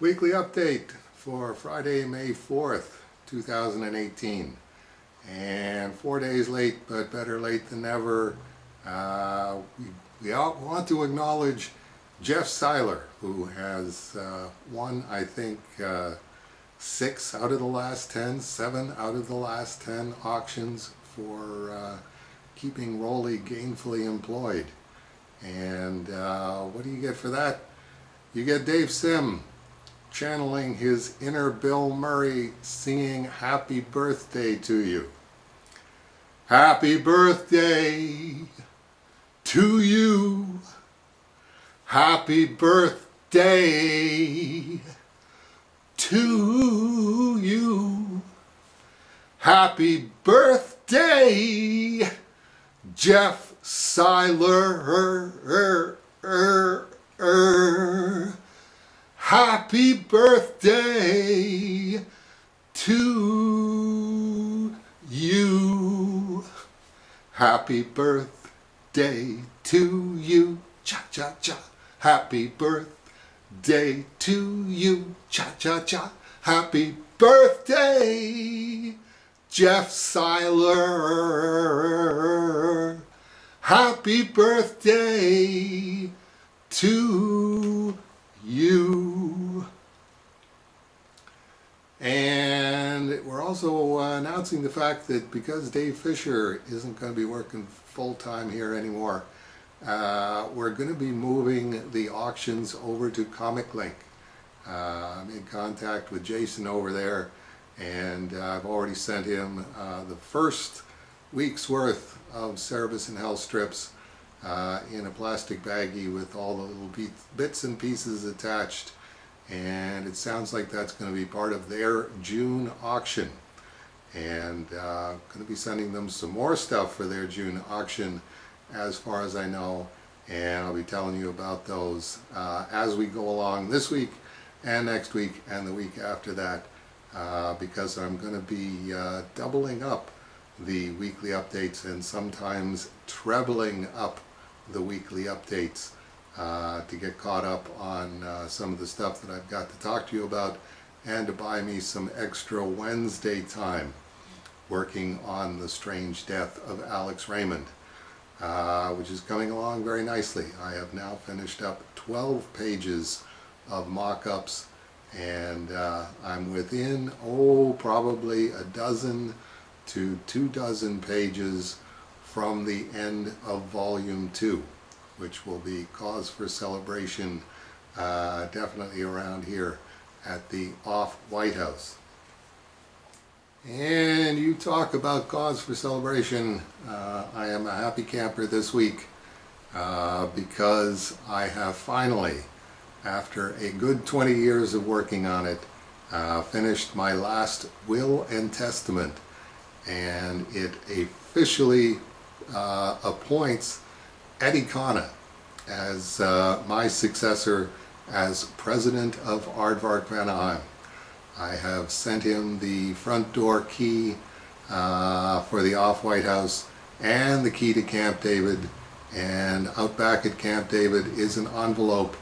Weekly update for Friday, May 4th, 2018. And 4 days late, but better late than never. We all want to acknowledge Jeff Seiler, who has won, I think, 6 out of the last 10, 7 out of the last 10 auctions for keeping Rolly gainfully employed. And what do you get for that? You get Dave Sim channeling his inner Bill Murray, singing happy birthday to you. Happy birthday to you. Happy birthday to you. Happy birthday, Jeff Seiler. Happy birthday to you. Happy birthday to you. Cha-cha-cha. Happy birthday to you. Cha-cha-cha. Happy birthday, Jeff Seiler. Happy birthday to you. And we're also announcing the fact that because Dave Fisher isn't going to be working full-time here anymore, we're going to be moving the auctions over to Comic Link. I'm in contact with Jason over there, and I've already sent him the first week's worth of Cerebus and Hell strips in a plastic baggie with all the little bits and pieces attached, and it sounds like that's going to be part of their June auction. And going to be sending them some more stuff for their June auction as far as I know, and I'll be telling you about those as we go along this week and next week and the week after that, because I'm going to be doubling up the weekly updates and sometimes trebling up the weekly updates to get caught up on some of the stuff that I've got to talk to you about, and to buy me some extra Wednesday time working on The Strange Death of Alex Raymond, which is coming along very nicely. I have now finished up 12 pages of mock-ups, and I'm within, probably a dozen to 24 pages from the end of Volume 2, which will be cause for celebration definitely around here at the White House. And you talk about cause for celebration, I am a happy camper this week because I have finally, after a good 20 years of working on it, finished my last will and testament, and it officially appoints Eddie Kana as my successor as president of Aardvark-Vanaheim. I have sent him the front door key for the White House and the key to Camp David, and out back at Camp David is an envelope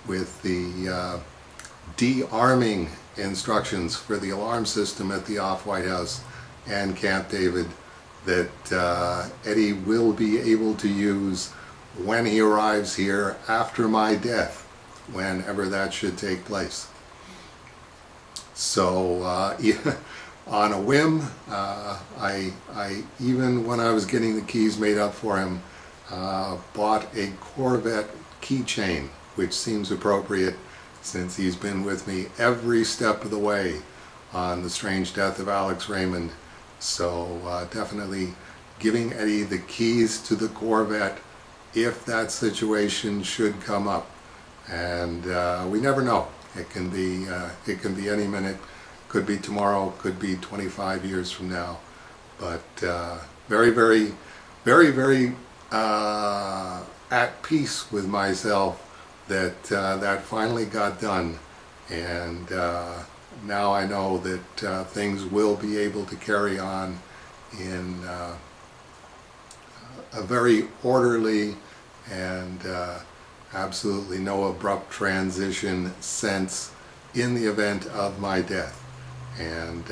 with the de-arming instructions for the alarm system at the White House and Camp David that Eddie will be able to use when he arrives here after my death, whenever that should take place. So on a whim, I even when I was getting the keys made up for him, bought a Corvette keychain, which seems appropriate since he's been with me every step of the way on The Strange Death of Alex Raymond. So definitely giving Eddie the keys to the Corvette if that situation should come up. And we never know. It can be any minute, could be tomorrow, could be 25 years from now. But very, very, very, very at peace with myself that that finally got done. And now I know that things will be able to carry on in a very orderly and absolutely no abrupt transition sense in the event of my death. And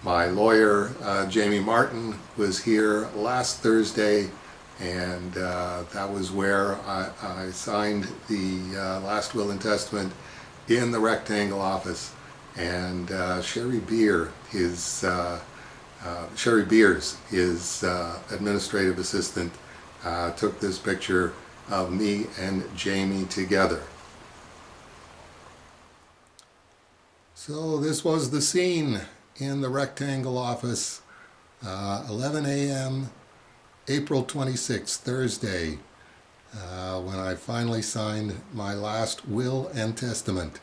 my lawyer, Jamie Martin, was here last Thursday, and that was where I signed the last will and testament in the rectangle office. And Sherry Beers, his administrative assistant, took this picture of me and Jamie together. So this was the scene in the rectangle office, 11 a.m. April 26th, Thursday, when I finally signed my last will and testament.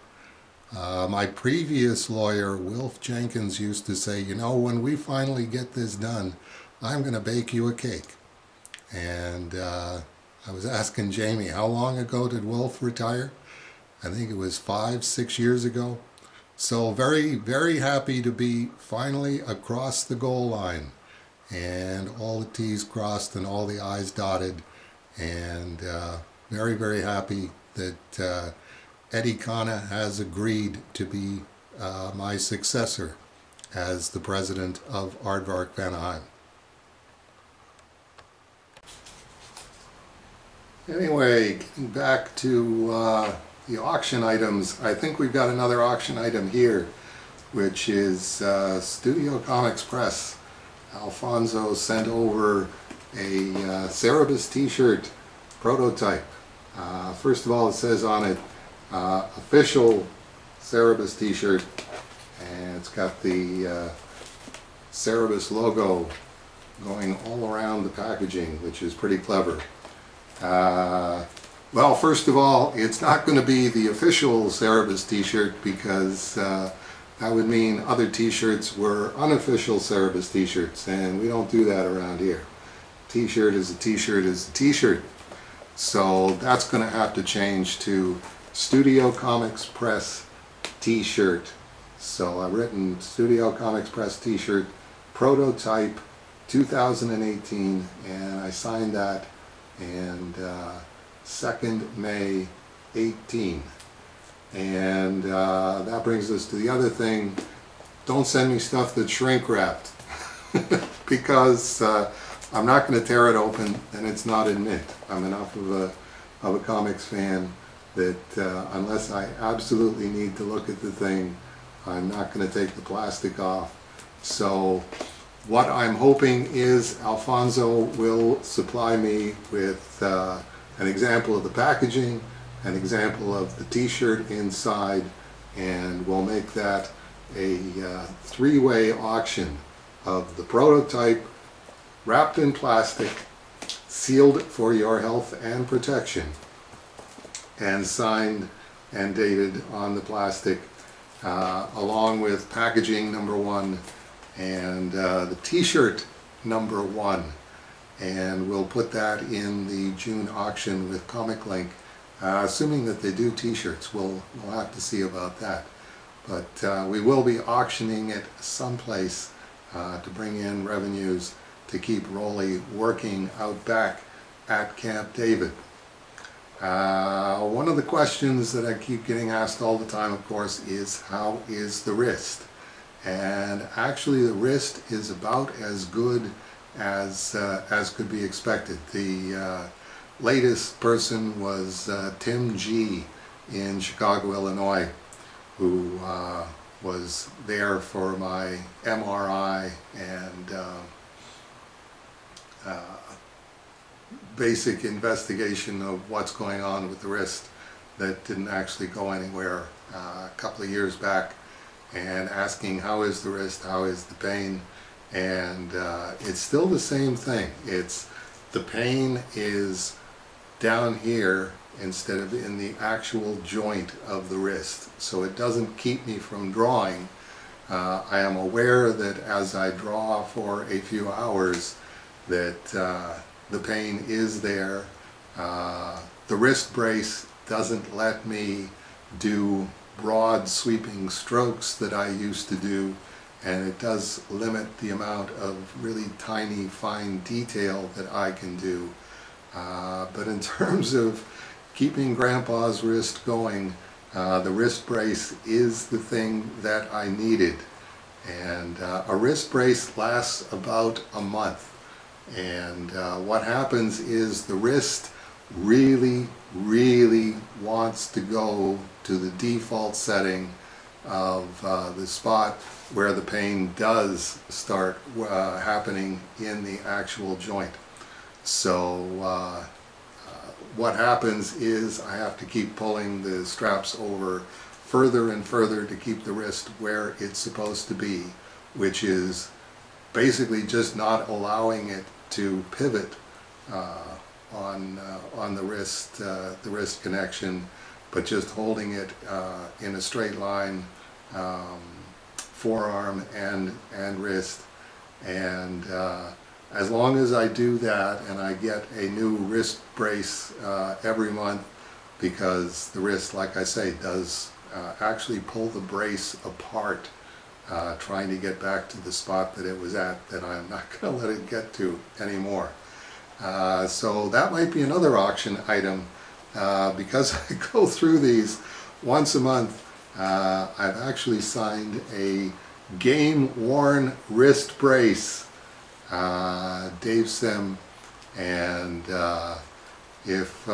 My previous lawyer, Wilf Jenkins, used to say, you know, when we finally get this done, I'm going to bake you a cake. And I was asking Jamie, how long ago did Wilf retire? I think it was 5-6 years ago. So very, very happy to be finally across the goal line, and all the T's crossed and all the I's dotted, and very, very happy that Eddie Kana has agreed to be my successor as the president of Aardvark-Vanaheim. Anyway, getting back to the auction items, I think we've got another auction item here, which is Studio Comics Press. Alfonso sent over a Cerebus t-shirt prototype. First of all, it says on it, official Cerebus t-shirt, and it's got the Cerebus logo going all around the packaging, which is pretty clever. Well, first of all, it's not going to be the official Cerebus t-shirt, because that would mean other t-shirts were unofficial Cerebus t-shirts, and we don't do that around here. T-shirt is a t-shirt is a t-shirt. So that's going to have to change to Studio Comics Press t-shirt. So I've written Studio Comics Press t-shirt prototype 2018, and I signed that, and 2nd May 18. And that brings us to the other thing. Don't send me stuff that's shrink wrapped because I'm not going to tear it open and it's not in mint. I'm enough of a comics fan that unless I absolutely need to look at the thing, I'm not going to take the plastic off. So what I'm hoping is Alfonso will supply me with an example of the packaging, an example of the t-shirt inside, and we'll make that a three-way auction of the prototype wrapped in plastic, sealed for your health and protection, and signed and dated on the plastic, along with packaging number 1 and the t-shirt number 1. And we'll put that in the June auction with Comic Link, assuming that they do t-shirts. We'll have to see about that. But we will be auctioning it someplace to bring in revenues to keep Rolly working out back at Camp David. One of the questions that I keep getting asked all the time, of course, is how is the wrist? And actually the wrist is about as good as could be expected. The latest person was Tim G. in Chicago, Illinois, who was there for my MRI and basic investigation of what's going on with the wrist that didn't actually go anywhere a couple of years back, and asking how is the wrist, how is the pain, and it's still the same thing. It's the pain is down here instead of in the actual joint of the wrist, so it doesn't keep me from drawing. I am aware that as I draw for a few hours that the pain is there. The wrist brace doesn't let me do broad sweeping strokes that I used to do, and it does limit the amount of really tiny fine detail that I can do. But in terms of keeping Grandpa's wrist going, the wrist brace is the thing that I needed. And a wrist brace lasts about a month. And what happens is the wrist really wants to go to the default setting of the spot where the pain does start happening in the actual joint. So what happens is I have to keep pulling the straps over further and further to keep the wrist where it's supposed to be, which is basically just not allowing it to pivot on the wrist connection, but just holding it in a straight line, forearm and wrist. And as long as I do that, and I get a new wrist brace every month, because the wrist, like I say, does actually pull the brace apart, trying to get back to the spot that it was at, that I'm not going to let it get to anymore. So that might be another auction item, because I go through these once a month. I've actually signed a game-worn wrist brace, Dave Sim, and if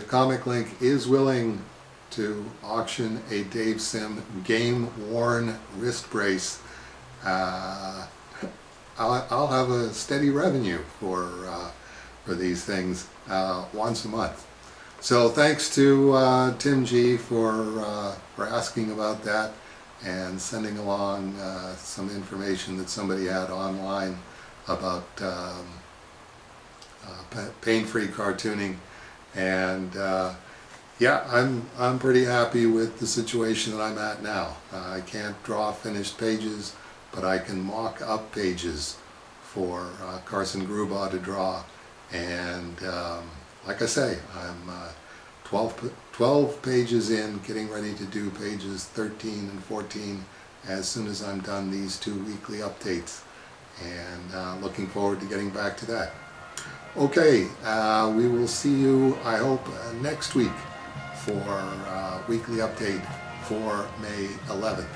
Comic Link is willing to auction a Dave Sim game-worn wrist brace, I'll have a steady revenue for these things once a month. So thanks to Tim G for asking about that and sending along some information that somebody had online about pain-free cartooning. And yeah, I'm pretty happy with the situation that I'm at now. I can't draw finished pages, but I can mock up pages for Carson Grubaugh to draw. And like I say, I'm 12 pages in, getting ready to do pages 13 and 14 as soon as I'm done these 2 weekly updates. And looking forward to getting back to that. Okay, we will see you, I hope, next week for weekly update for May 11th.